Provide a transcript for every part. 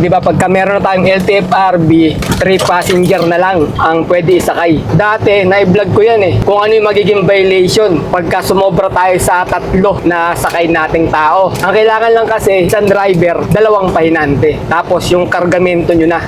Di ba pagka meron na tayong LTFRB, 3 passenger na lang ang pwede isakay. Dati, na-vlog ko yan kung ano yung magiging violation pagka sumobra tayo sa 3 na sakay nating tao. Ang kailangan lang kasi, isang driver, 2 pahinante. Tapos yung kargamento nyo na.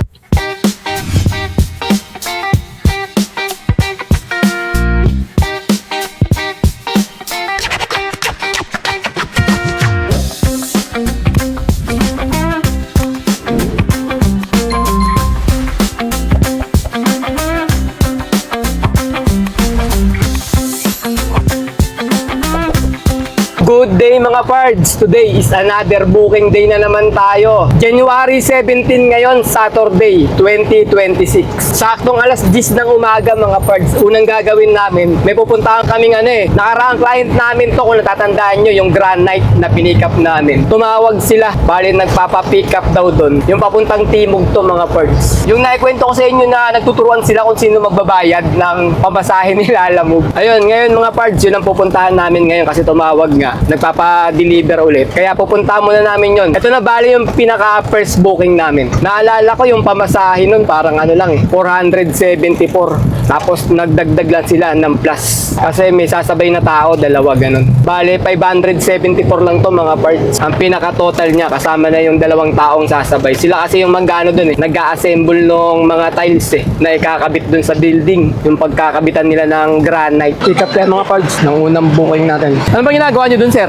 Good day mga pards! Today is another booking day na naman tayo. January 17 ngayon, Saturday, 2026. Saktong alas 10 ng umaga mga pards. Unang gagawin namin, may pupuntahan kaming nakaraang client namin to, kung natatandaan nyo, yung Granite na pinick up namin. Tumawag sila, bali nagpapa-pick up daw doon. Yung papuntang Timog to mga pards. Yung naikwento ko sa inyo na nagtuturuan sila kung sino magbabayad ng pamasahe nila Lamog. Ayun, ngayon mga pards, yun ang pupuntahan namin ngayon kasi tumawag nga. Nagpapa-deliver ulit. Kaya pupunta muna namin yon. Ito na bali yung pinaka first booking namin. Naalala ko yung pamasahe nun parang 474. Tapos nagdagdag lang sila ng plus. Kasi may sasabay na tao, 2 ganun. Bali 574 lang to mga parts. Ang pinaka total niya kasama na yung 2 taong sasabay. Sila kasi yung mag-ano dun nag-a-assemble ng mga tiles na ikakabit dun sa building. Yung pagkakabitan nila ng granite. Pick-up yan mga parts ng unang booking natin. Ano ba ginagawa nyo dun, sir?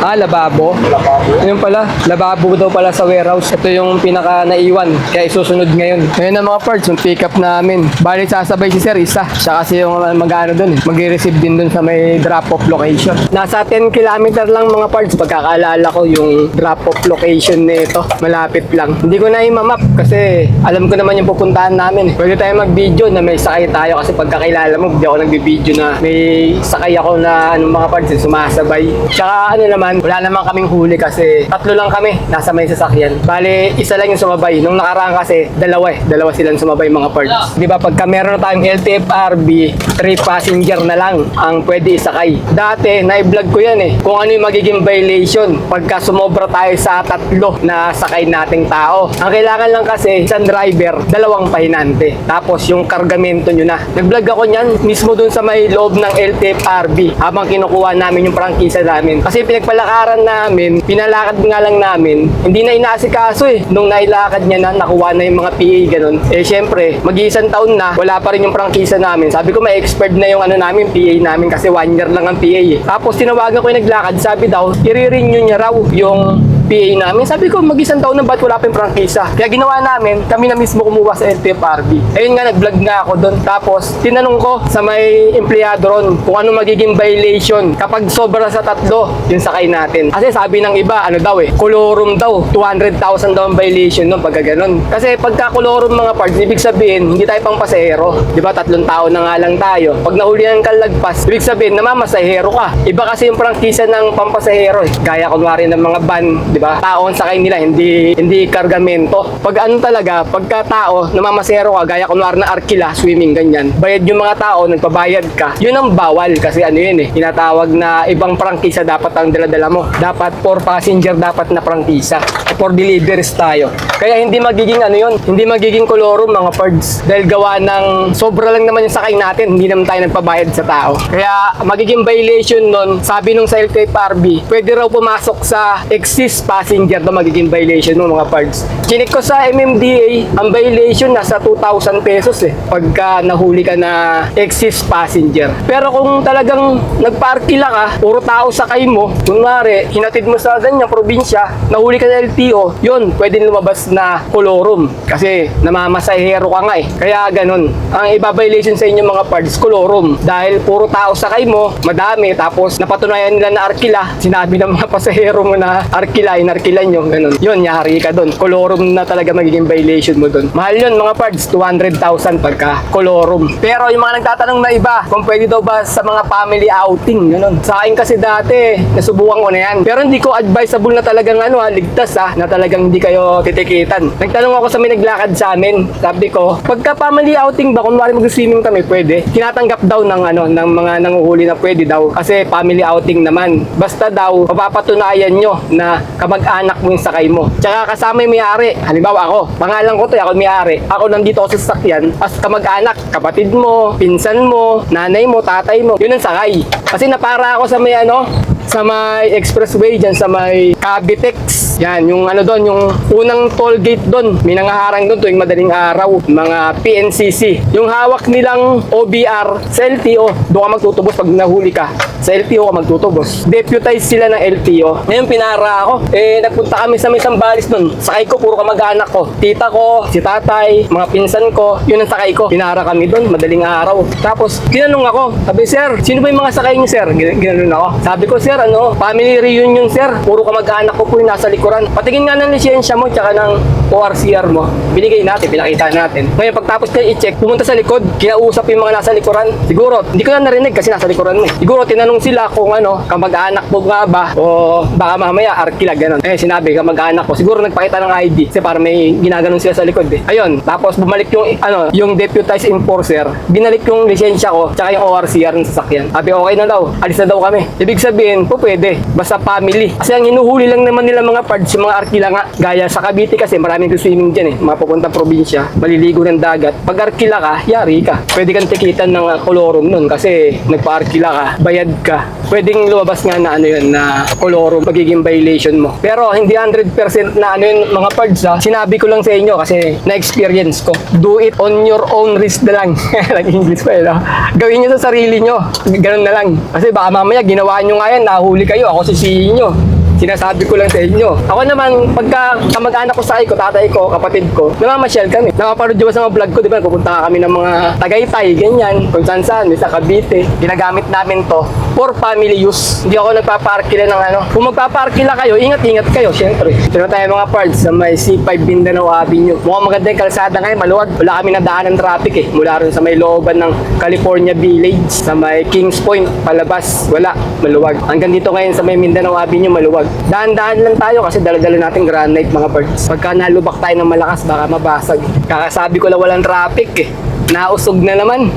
Lababo. Lababo. Yun pala, lababo daw pala sa warehouse. Ito yung pinaka naiwan, kaya isusunod ngayon. Ngayon ang mga parts, yung pick up namin. Bali sasabay si sir, isa. Siya kasi yung mag-ano dun mag-receive din dun sa may drop-off location. Nasa 10 kilometer lang mga parts, pagkakaalala ko yung drop-off location nito. Malapit lang. Hindi ko na i-map kasi alam ko naman yung pupuntahan namin. Pwede tayo mag-video na may sakay tayo kasi pagkakilala mo, hindi ako nag-video na may sakay ako na mga parts, sumasabay. Tsaka naman, wala naman kaming huli kasi 3 lang kami nasa may sasakyan. Bale, isa lang yung sumabay. Nung nakaraan kasi, 2 Dalawa silang sumabay mga parts. Di ba pagka meron na tayong LTFRB, 3 passenger na lang ang pwede isakay. Dati, na-vlog ko yan kung ano yung magiging violation pagka sumobra tayo sa 3 na sakay nating tao. Ang kailangan lang kasi, isang driver, 2 pahinante. Tapos yung kargamento nyo na. Nag-vlog ako niyan mismo dun sa may loob ng LTFRB habang kinukuha namin yung prangkisa namin. Kasi pinagpalakaran namin, pinalakad nga lang namin, hindi na inaasikaso Nung nailakad niya na, nakuha na yung mga PA ganun. Syempre, mag-iisang taon na, wala pa rin yung prangkisa namin. Sabi ko, may expert na yung namin, PA namin kasi 1 year lang ang PA Tapos tinawagan ko yung naglakad, sabi daw, i-renew niya raw yung PA namin. Sabi ko, mag-isang taon na ba't wala pa yung prangkisa? Kaya ginawa namin, kami na mismo kumuha sa LTFRB. Ayun nga, nag-vlog nga ako doon. Tapos, tinanong ko sa may empleyado ron kung ano magiging violation kapag sobra sa 3 yung sakay natin. Kasi sabi ng iba, kolorum daw. 200,000 daw ang violation nun pagka ganun. Kasi pagka kolorum mga parts, ibig sabihin, hindi tayo pang pasahero. Di ba, 3 taon na nga lang tayo. Pag nahulihan ka lagpas, ibig sabihin, namamasahero ka. Iba kasi yung prangkisa ng pampasahero Gaya kunwari ng mga van, di ba? Tao ang sakay nila, hindi kargamento. Pag talaga, pagka tao, namamasero ka, gaya kunwari na arkila, swimming, ganyan. Bayad yung mga tao, nagpabayad ka. Yun ang bawal kasi tinatawag na ibang prangkisa dapat ang dala-dala mo. Dapat 4 passenger dapat na prangkisa. 4 deliveries tayo. Kaya hindi magiging hindi magiging kolorum mga pards. Dahil gawa ng sobra lang naman yung sakay natin, hindi naman tayo nagpabayad sa tao. Kaya magiging violation nun, sabi nung sa LTFRB, pwede raw pumasok sa excess passenger na magiging violation mo mga pards. Chinik ko sa MMDA, ang violation nasa 2,000 pesos pagka nahuli ka na excess passenger. Pero kung talagang nagparkila ka, puro tao sakay mo, kunwari, hinatid mo sa ganyang probinsya, nahuli ka sa LTO, yun, pwede lumabas na kolorum. Kasi namamasahero ka nga Kaya ganun. Ang iba-violation sa inyo mga pards, kolorum. Dahil puro tao sakay mo, madami, tapos napatunayan nila na arkila, sinabi ng mga pasahero mo na arkila, inarkilan nyo, ganun. Yun, yari ka dun. Kolorum na talaga magiging violation mo dun. Mahal yun mga pards, 200,000 pagka kolorum. Pero yung mga nagtatanong na iba, kung pwede daw ba sa mga family outing, ganun. Sa akin kasi dati, nasubukan ko na yan. Pero hindi ko advisable na talagang ligtas na talagang hindi kayo titikitan. Nagtanong ako sa may naglakad sa amin. Sabi ko, pagka family outing ba, kunwari mag-swimming kami, pwede. Tinatanggap daw ng mga nanguhuli na pwede daw. Kasi family outing naman. Basta daw, mapapatunayan nyo na kamag-anak mo yung sakay mo. Tsaka kasama yung may-ari. Halimbawa ako, pangalan ko to, ako yung may-ari. Ako nandito ako sa sasakyan, as kamag-anak, kapatid mo, pinsan mo, nanay mo, tatay mo, yun ang sakay. Kasi napara ako sa may sa may expressway dyan, sa may Cavitex. Yan, yung doon, yung unang toll gate doon. May nangaharang doon tuwing madaling araw. Mga PNCC. Yung hawak nilang OBR sa LTO, doon ka magtutubos pag nahuli ka. Sa LTO ka magtutubos. Deputize sila ng LTO. Ngayon, pinara ako. Nagpunta kami sa may Sambales doon. Sakay ko, puro kamag-anak ko. Tita ko, si tatay, mga pinsan ko. Yun ang sakay ko. Pinara kami doon, madaling araw. Tapos, ginanong ako. Sabi, sir, sino ba yung mga sakay niyo, sir? Ginanon ako. Sabi ko, sir, family reunion, sir. Puro kamag-anak ko po yung nasa likuran. Patingin nga ng lisensya mo, tsaka ng ORCR mo. Binigay natin, pinakita natin. Ngayon, pagtapos niya i-check, pumunta sa likod, kinausap yung mga nasa likuran. Siguro, hindi ko na narinig kasi nasa likuran mo. Siguro, tinanong sila kung kamag-anak mo nga ba, o baka mamaya, arkila, ganun. Sinabi, kamag-anak ko. Siguro, nagpakita ng ID, kasi para may ginaganon sila sa likod eh. Ayun, tapos bumalik yung deputized enforcer, binalik yung lisensya ko, tsaka yung ORCR ng sasakyan. Sabi, okay na daw, alis na daw kami. Ibig sabihin, po pwede, basta family. Kasi ang hinuhuli lang naman nila mga parts, yung mga arkila nga, gaya sa Cavite kasi maraming swimming dyan mga papuntang probinsya, maliligo ng dagat. Pag arkila ka, yari ka. Pwede kang tikitan ng kolorum nun kasi nagpa-arkila ka, bayad ka. Pwedeng lumabas nga na na kolorum, magiging violation mo. Pero hindi 100% na yun mga parts sinabi ko lang sa inyo kasi na-experience ko. Do it on your own risk na lang. Nag-English pa Gawin nyo sa sarili nyo. Ganun na lang. Kasi baka mamaya ginawa nyo nga yan, nahuli kayo, ako sisihin nyo. Sinasabi ko lang sa inyo. Ako naman, pagka kamag-anak ko sa ko, tatay ko, kapatid ko, namamasyal kami. Napapanood nyo ba sa mga vlog ko, di ba? Pupunta kami ng mga Tagaytay, ganyan, kung saan-saan, sa Cavite. Ginagamit namin to for family use. Hindi ako nagpaparkila ng Kung magpaparkila kayo, ingat-ingat kayo, syempre. Ito na tayo mga parts sa may C5 Mindanao Avenue. Mukhang maganda yung kalsada ngayon, maluwag. Wala kami nadaan ng traffic Mula rin sa may looban ng California Village, sa may Kings Point, palabas. Wala, maluwag. Hanggang dito ngayon sa may Mindanao Avenue, maluwag. Daan-daan lang tayo kasi dala-dala natin granite mga parts. Pagka nalubak tayo ng malakas, baka mabasag. Kakasabi ko lang walang traffic Nausog na naman.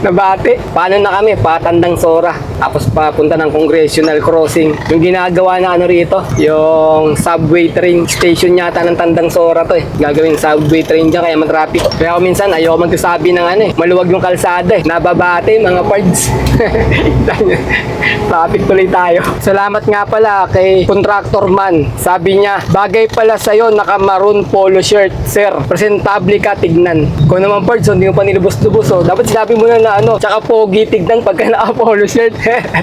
Nabate. Paano na kami? Patandang Sora. Tapos papunta ng Congressional Crossing. Yung ginagawa na rito, yung subway train station yata ng Tandang Sora to Gagawin subway train dyan kaya matraffic. Kaya ako minsan ayoko magsasabi ng maluwag yung kalsada Nababate mga parts. Traffic tuloy tayo. Salamat nga pala kay contractor man. Sabi niya, bagay pala sa'yo naka-maroon polo shirt. Sir, presentable ka tignan. Kung naman parts, hindi mo pa nilubos-lubos dapat sinabi mo na tsaka pogi tignan pagka naka-polo shirt.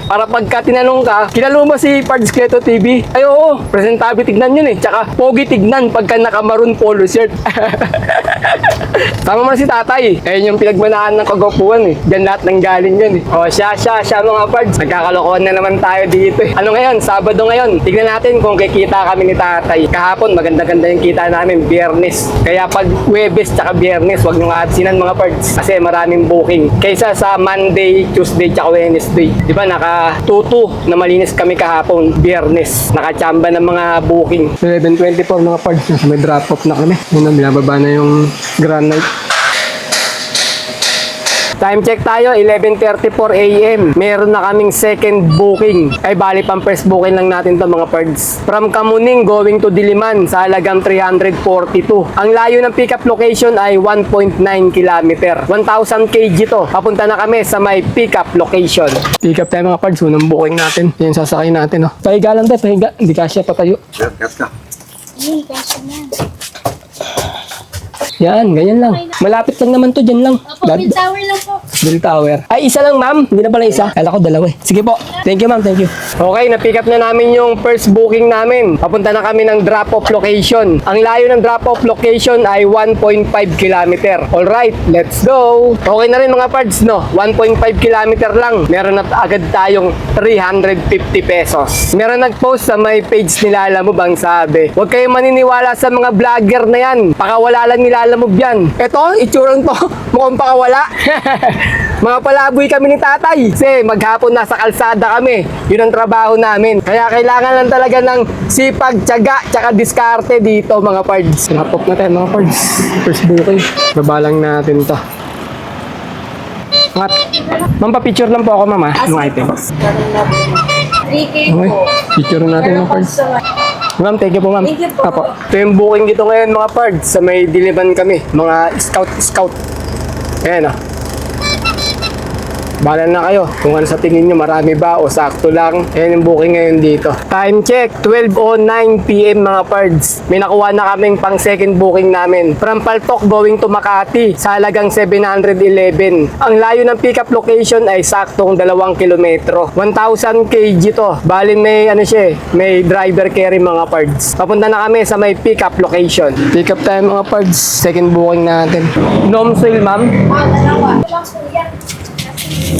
Para pagka tinanong ka, kilala mo si Pards Keto TV? Ay oo, presentable tignan yun tsaka pogi tignan pagka naka-maroon polo shirt. Tama mo na si tatay yung pinagmanahan ng kagwapuan Diyan lahat ng galing yun siya mga Pards. Nagkakalokohan na naman tayo dito Ano ngayon? Sabado ngayon. Tignan natin kung kikita kami ni tatay. Kahapon, maganda-ganda yung kita namin. Biyernes. Kaya pag Huwebes tsaka Biyernes, wag nyo aadsinan mga Pards. Kasi maraming booking. Kaysa sa Monday, Tuesday tsaka Wednesday. Di ba naka-tutu na malinis kami kahapon. Biyernes. Nakachamba ng mga booking. 11:24 mga Pards. May drop-off na kami. Muna, binababa na yung granite. Time check tayo, 11:34 AM. Meron na kaming second booking. Ay bali pang first booking lang natin to mga Pards. From Kamuning going to Diliman sa halagang 342. Ang layo ng pickup location ay 1.9 km. 1,000 kg to. Papunta na kami sa may pickup location. Pick up tayo mga Pards. Unang booking natin. Yan sasakay natin Pahiga lang tayo, pahiga. Hindi kasya patayo. Gas ka. Kasya na. Yan, ganyan lang. Malapit lang naman to, dyan lang. Opo, Bill Tower lang po. Bill Tower. Ay, isa lang ma'am. Hindi na pala isa. Kala ko dalawa Sige po. Thank you ma'am, thank you. Okay, na-pick up na namin yung first booking namin. Papunta na kami ng drop-off location. Ang layo ng drop-off location ay 1.5 km. Alright, let's go. Okay na rin mga Pards, 1.5 km lang. Meron na agad tayong 350 pesos. Meron nag-post sa may page nila, alam mo bang sabi, huwag kayong maniniwala sa mga vlogger na yan. Pakawala lang nila alam mo yan. Ito, itsurang to, mukhang pakawala. Mga palaboy kami ni tatay. Kasi maghapon nasa kalsada kami. Yun ang trabaho namin. Kaya kailangan lang talaga ng sipag, tiyaga, tsaka diskarte dito mga Pards. Drop-off na tayo mga Pards. First booking. Baba lang natin to. Ma'am, pa-picture lang po ako mama. Yung items. 3K Okay, po. picture natin mga Pards. Ma'am, thank you po, ma'am. Thank you po. Apo. Ito yung booking dito ngayon, mga pards. Sa may diliban kami. Mga scout. Ayan, oh. Bahala na kayo kung ano sa tingin nyo, marami ba o sakto lang. Ayan yung booking ngayon dito. Time check, 12:09 PM mga pards. May nakuha na kaming pang second booking namin. From Paltok going to Makati sa halagang 711. Ang layo ng pickup location ay saktong 2 kilometro. 1,000 kg to. Bali may ano siya, may driver carry mga pards. Papunta na kami sa may pickup location. Pick up tayo mga pards. Second booking natin. Nomsil, ma'am. Dalawa.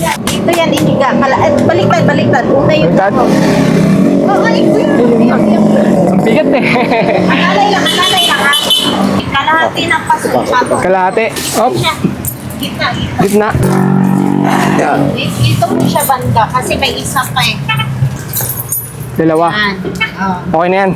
Dito yan, iniga. Baliktad. Una yung Baliktad? Oo, ito yun. Ang bigat eh. Kalay lang ha. Kalahati ng paso. Kalahati. Op, Gitna. gitna. Yan. Ito mo siya banda kasi may isa pa eh. Dalawa. Yan. Oh. Okay na yan.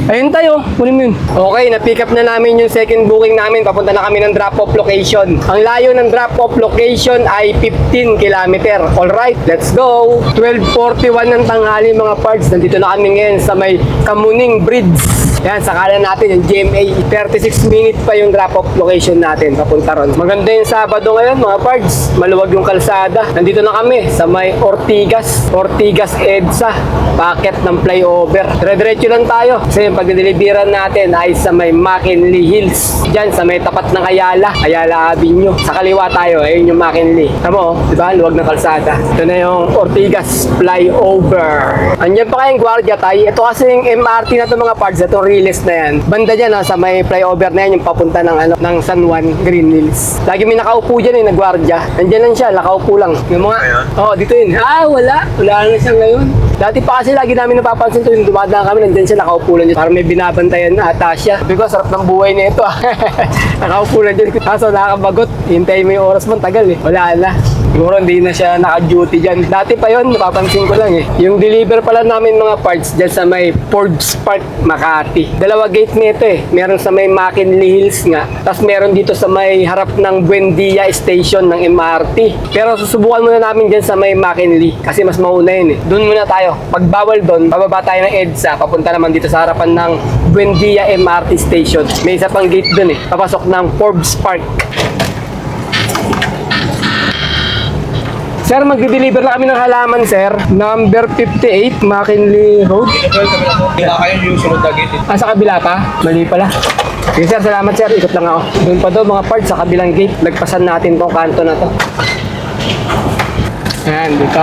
Ayun tayo, kunin mo yun. Okay, na-pick up na namin yung second booking namin. Papunta na kami ng drop-off location. Ang layo ng drop-off location ay 15 kilometer. Alright, let's go! 12:41 ng tanghali mga parts. Nandito na kami ngayon sa may Kamuning Bridge. Yan, sakalan natin yung GMA. 36 minutes pa yung drop-off location natin. Papunta ron. Maganda yung Sabado ngayon mga parts. Maluwag yung kalsada. Nandito na kami sa may Ortigas EDSA. Packet ng flyover. Dire-diretso lang tayo. Kasi yung pagdideliveran natin ay sa may McKinley Hills. Diyan sa may tapat ng Ayala Avenue. Sa kaliwa tayo, ayun yung McKinley. Tama mo, di ba? Luwag ng kalsada. Ito na yung Ortigas flyover. Andiyan pa kayong gwardiya tayo. Ito kasi yung MRT na ito mga parts. Ito Riles na yan. Banda dyan sa may flyover na yan yung papunta ng San Juan Green Hills. Lagi may nakaupo dyan nagwardya. Nandiyan lang siya, nakaupo lang. Yung mga, dito yun. Wala na siya ngayon. Dati pa kasi lagi namin napapansin ito, yung dumadaan kami, nandiyan siya, nakaupo lang dyan. Parang may binabantayan na ata siya. Sabi ko, sarap ng buhay na ito. Nakaupo lang dyan. Kaso nakakabagot. Hintayin mo yung oras mo, tagal eh. Wala na. Siguro hindi na siya naka-duty dyan. Dati pa yon, napapansin ko lang eh. Yung deliver pala namin mga parts dyan sa may Forbes Park, Makati. 2 gate nito eh. Meron sa may McKinley Hills nga. Tapos meron dito sa may harap ng Buendia Station ng MRT. Pero susubukan muna namin dyan sa may McKinley. Kasi mas mauna yun eh. Doon muna tayo. Pag bawal doon, bababa tayo ng EDSA. Papunta naman dito sa harapan ng Buendia MRT Station. May isa pang gate doon eh. Papasok ng Forbes Park. Sir, magdi-deliver na kami ng halaman, sir. Number 58, McKinley Road. Kayo yung sunod na gate. Sa kabila pa? Mali pala. Sige, sir. Salamat, sir. Ikot lang ako. Doon pa daw, mga parts, sa kabilang gate. Lagpasan natin tong kanto na to. Ayan, dito.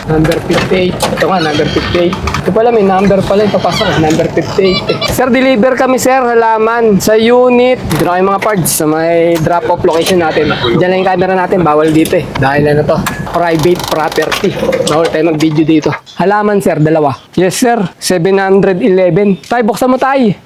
Number 58. Ito nga, number 58. Ito pala, may number pala. Ipapasok. Number 58. Sir, deliver kami, sir. Halaman. Sa unit. Dito na kayo mga parts. Sa may drop-off location natin. Diyan lang yung camera natin. Bawal dito eh. Dahil ano to. Private property. Bawal tayo mag-video dito. Halaman, sir. 2. Yes, sir. 711. Tay, buksan mo, tay.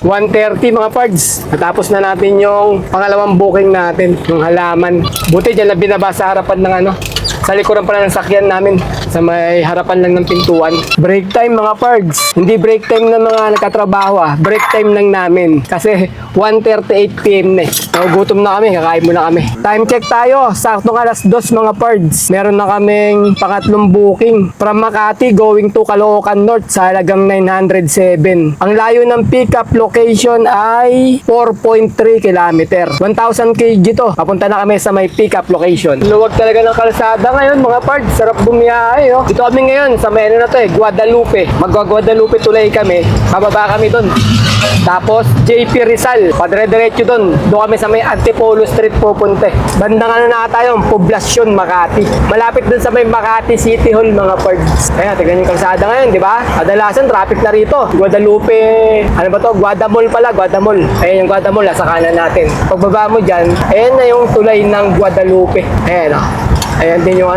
1:30 mga pards. Natapos na natin yung pangalawang booking natin, yung halaman. Buti dyan na binaba sa harapan ng sa likuran pala ng sakyan namin. Sa may harapan lang ng pintuan. Break time mga pards. Hindi break time ng mga nagkatrabaho Break time lang namin. Kasi 1:38 PM na eh. Nagugutom na kami, kakain muna kami. Time check tayo. Saktong 2:00 mga pards. Meron na kaming pangatlong booking. From Makati going to Caloocan North sa halagang 907. Ang layo ng pickup location ay 4.3 kilometer. 1,000 kg to. Papunta na kami sa may pickup location. Luwag talaga ng kalsada ngayon mga pards. Sarap bumiyahe. Dito kami ngayon sa may Guadalupe. Magwa-Guadalupe tulay kami. Bababa kami doon. Tapos JP Rizal. Padre-diretso doon. Doon kami sa may Antipolo Street pupunta. Bandang na tayo, Poblacion, Makati. Malapit doon sa may Makati City Hall mga pards. Ayan, tignan yung kalsada ngayon, di ba? Kadalasan traffic na rito. Guadalupe, ano ba to? Guadamall pala, Guadamall. Ayan yung Guadamall, sa kanan natin. Pagbaba mo dyan, ayan na yung tulay ng Guadalupe. Ayan Ayan din yung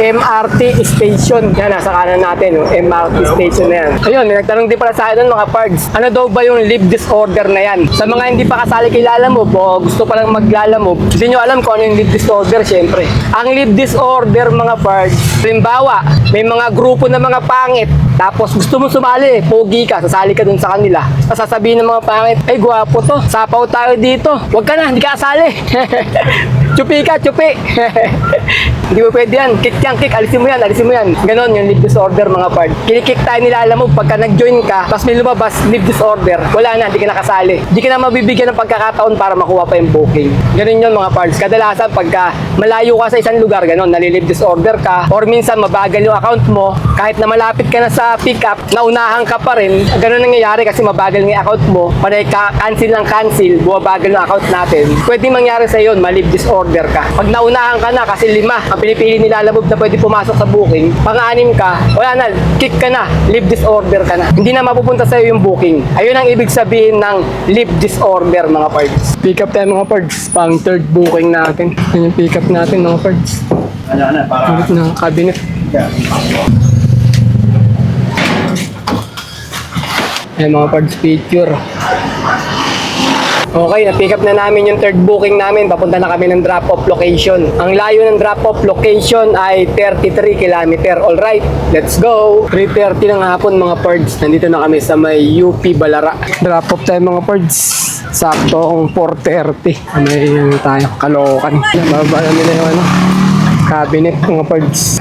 MRT station. Yan, nasa kanan natin, yung MRT station na yan. Ayun, may nagtanong din pala sa akin mga pards. Ano daw ba yung leave disorder na yan? Sa mga hindi pa kasali kay Lalamove o gusto palang maglalamove, hindi nyo alam kung ano yung leave disorder, syempre. Ang leave disorder mga pards, halimbawa, may mga grupo na mga pangit, tapos gusto mo sumali, pogi ka, sasali ka dun sa kanila. Sasabihin ng mga pangit, ay gwapo to, sapaw tayo dito. Huwag ka na, hindi ka kasali. Chupi ka, chupi! Hindi mo pwede yan. Kick yan, kick. Alisin mo yan, alisin mo yan. Ganon yung leave disorder mga pards. Kinikik tayo nila, alam mo, pagka nag-join ka, tapos may lumabas, leave disorder, wala na, hindi ka nakasali. Hindi ka na mabibigyan ng pagkakataon para makuha pa yung booking. Ganon yun mga pards. Kadalasan, pagka malayo ka sa isang lugar, ganon, nalilive disorder ka, or minsan mabagal yung account mo, kahit na malapit ka na sa pick-up, naunahan ka pa rin, ganon nangyayari kasi mabagal ng account mo, panay ka, cancel ng cancel, bumabagal yung account natin, pwede mangyari sa yun, ma-leave disorder ka. Pag naunahan ka na, kasi 5, ang pinipili nila Labob na pwede pumasok sa booking, pang-6 ka, wala na, kick ka na, leave disorder ka na. Hindi na mapupunta sa'yo yung booking. Ayun ang ibig sabihin ng leave disorder mga pards. Pick up tayo mga pards, pang 3rd booking natin. Yan yung pick up natin mga pards. Ano, para... Ulit na cabinet. Ayan mga parts, picture. Okay, na-pick up na namin yung 3rd booking namin. Papunta na kami ng drop-off location. Ang layo ng drop-off location ay 33 km. Alright, let's go! 3:30 ng hapon mga pards. Nandito na kami sa may UP Balara. Drop-off tayo mga pards. Sakto ang 4:30. May tayo, Caloocan. Nababa namin na yung cabinet mga pards.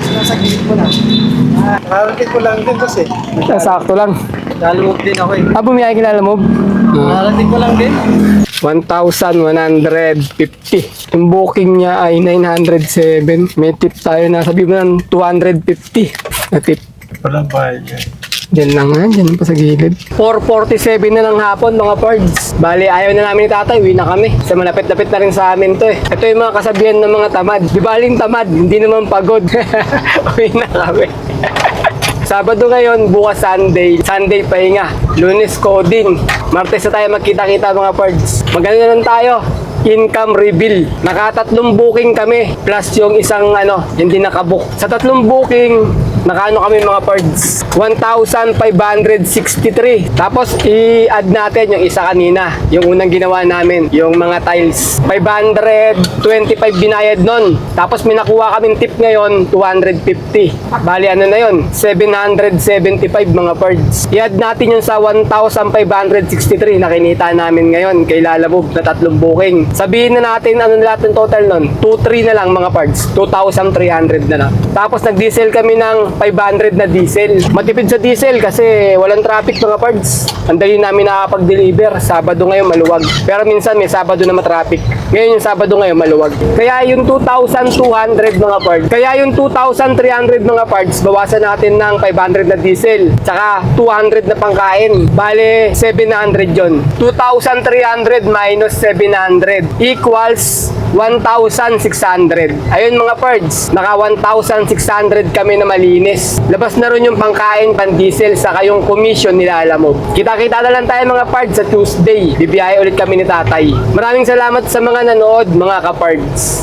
Nasa gilid mo na. Nakarating ko lang din kasi. Sakto lang. Nalumog din ako eh. Bumiyay kilala mo? Nakarating ko lang din. 1,150. Yung booking niya ay 907. May tip tayo na sabi mo ng 250 na tip. Walang bayad yan. Diyan lang nga, diyan pa sa gilid. 4:47 na ng hapon mga pards. Bali, ayaw na namin ni tatay, uwi na kami. Kasi malapit-lapit na rin sa amin to eh. Ito yung mga kasabihan ng mga tamad. Di baling tamad, hindi naman pagod. Uwi na kami. Sabado ngayon, bukas Sunday. Sunday pahinga. Lunes coding. Martes na tayo magkita-kita mga pards. Magano na lang tayo. Income reveal. Naka-3 booking kami. Plus yung isang hindi nakabook. Sa 3 booking, nakaano kami mga pards. 1,563. Tapos i-add natin yung isa kanina. Yung unang ginawa namin. Yung mga tiles. 525 binayad nun. Tapos may nakuha kaming tip ngayon, 250. Bali ano na yun? 775 mga pards. I-add natin yung sa 1,563 na kinita namin ngayon kay Lalabog na 3 booking. Sabihin na natin ano na lahat ng total nun. 2,300 na lang mga pards. 2,300 na lang. Tapos nag-diesel kami ng 500 na diesel. Matipid sa diesel kasi walang traffic mga pards. Ang dali namin nakakapag-deliver. Sabado ngayon maluwag. Pero minsan may Sabado na matraffic. Ngayon yung Sabado ngayon maluwag. Kaya yung 2,200 mga pards. Kaya yung 2,300 mga pards, bawasan natin ng 500 na diesel. Tsaka 200 na pangkain. Bale, 700 yon. 2,300 minus 700 equals 1,600. Ayun mga pards, naka 1,600 kami na malinis. Labas na rin yung pangkain, pan-diesel, saka yung commission nila alam mo. Kita-kita na lang tayo mga pards sa Tuesday. Bibiyahe ulit kami ni tatay. Maraming salamat sa mga nanood mga ka-pards.